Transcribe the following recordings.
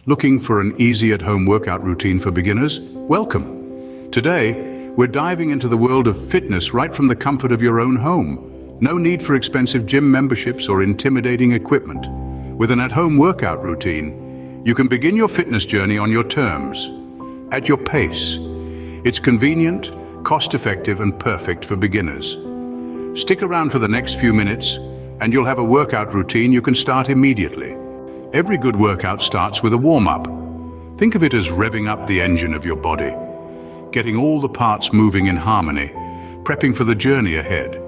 Looking for an easy at-home workout routine for beginners? Welcome! Today, we're diving into the world of fitness right from the comfort of your own home. No need for expensive gym memberships or intimidating equipment. With an at-home workout routine, you can begin your fitness journey on your terms, at your pace. It's convenient, cost-effective, and perfect for beginners. Stick around for the next few minutes, and you'll have a workout routine you can start immediately. Every good workout starts with a warm-up. Think of it as revving up the engine of your body, getting all the parts moving in harmony, prepping for the journey ahead.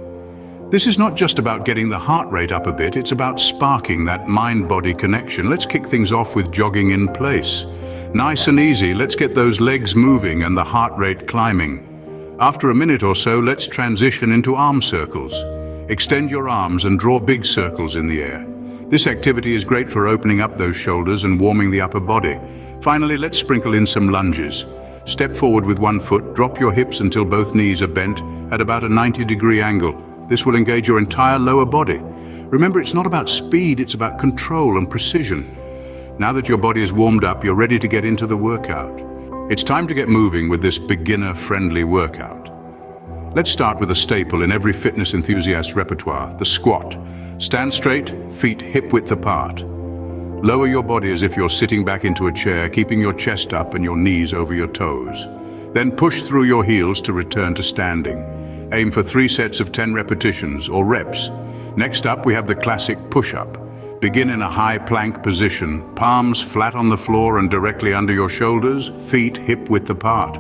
This is not just about getting the heart rate up a bit, it's about sparking that mind-body connection. Let's kick things off with jogging in place. Nice and easy, let's get those legs moving and the heart rate climbing. After a minute or so, let's transition into arm circles. Extend your arms and draw big circles in the air. This activity is great for opening up those shoulders and warming the upper body. Finally, let's sprinkle in some lunges. Step forward with one foot, drop your hips until both knees are bent at about a 90-degree angle. This will engage your entire lower body. Remember, it's not about speed, it's about control and precision. Now that your body is warmed up, you're ready to get into the workout. It's time to get moving with this beginner-friendly workout. Let's start with a staple in every fitness enthusiast's repertoire, the squat. Stand straight, feet hip-width apart. Lower your body as if you're sitting back into a chair, keeping your chest up and your knees over your toes. Then push through your heels to return to standing. Aim for 3 sets of 10 repetitions or reps. Next up, we have the classic push-up. Begin in a high plank position, palms flat on the floor and directly under your shoulders, feet hip-width apart.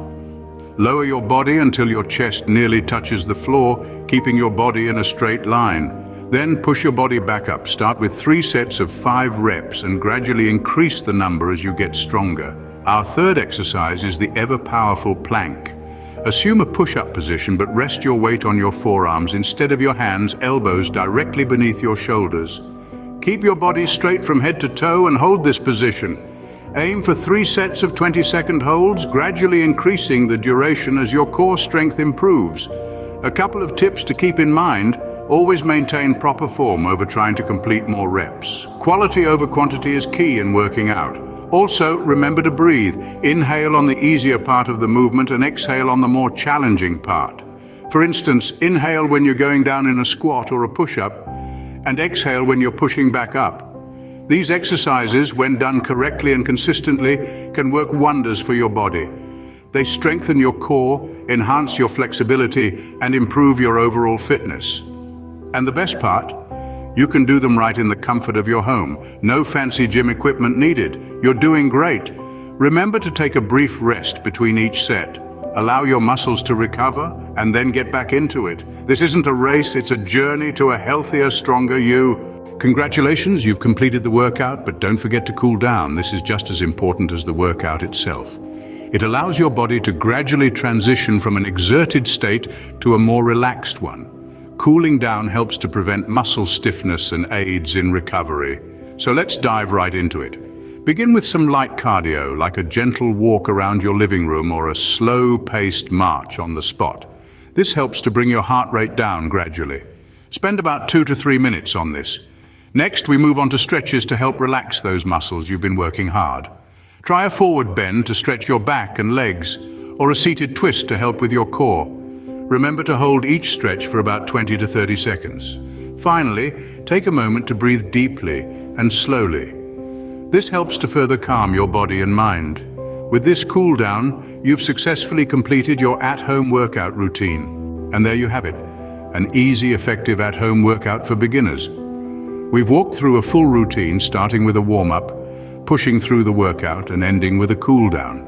Lower your body until your chest nearly touches the floor, keeping your body in a straight line. Then push your body back up. Start with 3 sets of 5 reps and gradually increase the number as you get stronger. Our third exercise is the ever-powerful plank. Assume a push-up position, but rest your weight on your forearms instead of your hands, elbows directly beneath your shoulders. Keep your body straight from head to toe and hold this position. Aim for 3 sets of 20-second holds, gradually increasing the duration as your core strength improves. A couple of tips to keep in mind: always maintain proper form over trying to complete more reps. Quality over quantity is key in working out. Also, remember to breathe. Inhale on the easier part of the movement and exhale on the more challenging part. For instance, inhale when you're going down in a squat or a push-up, and exhale when you're pushing back up. These exercises, when done correctly and consistently, can work wonders for your body. They strengthen your core, enhance your flexibility, and improve your overall fitness. And the best part, you can do them right in the comfort of your home. No fancy gym equipment needed. You're doing great. Remember to take a brief rest between each set. Allow your muscles to recover and then get back into it. This isn't a race, it's a journey to a healthier, stronger you. Congratulations, you've completed the workout, but don't forget to cool down. This is just as important as the workout itself. It allows your body to gradually transition from an exerted state to a more relaxed one. Cooling down helps to prevent muscle stiffness and aids in recovery. So let's dive right into it. Begin with some light cardio, like a gentle walk around your living room or a slow-paced march on the spot. This helps to bring your heart rate down gradually. Spend about 2 to 3 minutes on this. Next, we move on to stretches to help relax those muscles you've been working hard. Try a forward bend to stretch your back and legs, or a seated twist to help with your core. Remember to hold each stretch for about 20 to 30 seconds. Finally, take a moment to breathe deeply and slowly. This helps to further calm your body and mind. With this cool down, you've successfully completed your at-home workout routine. And there you have it, an easy, effective at-home workout for beginners. We've walked through a full routine, starting with a warm-up, pushing through the workout, and ending with a cool down.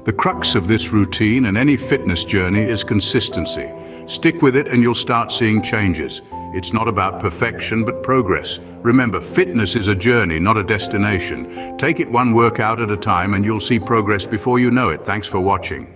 The crux of this routine and any fitness journey is consistency. Stick with it and you'll start seeing changes. It's not about perfection, but progress. Remember, fitness is a journey, not a destination. Take it one workout at a time and you'll see progress before you know it. Thanks for watching.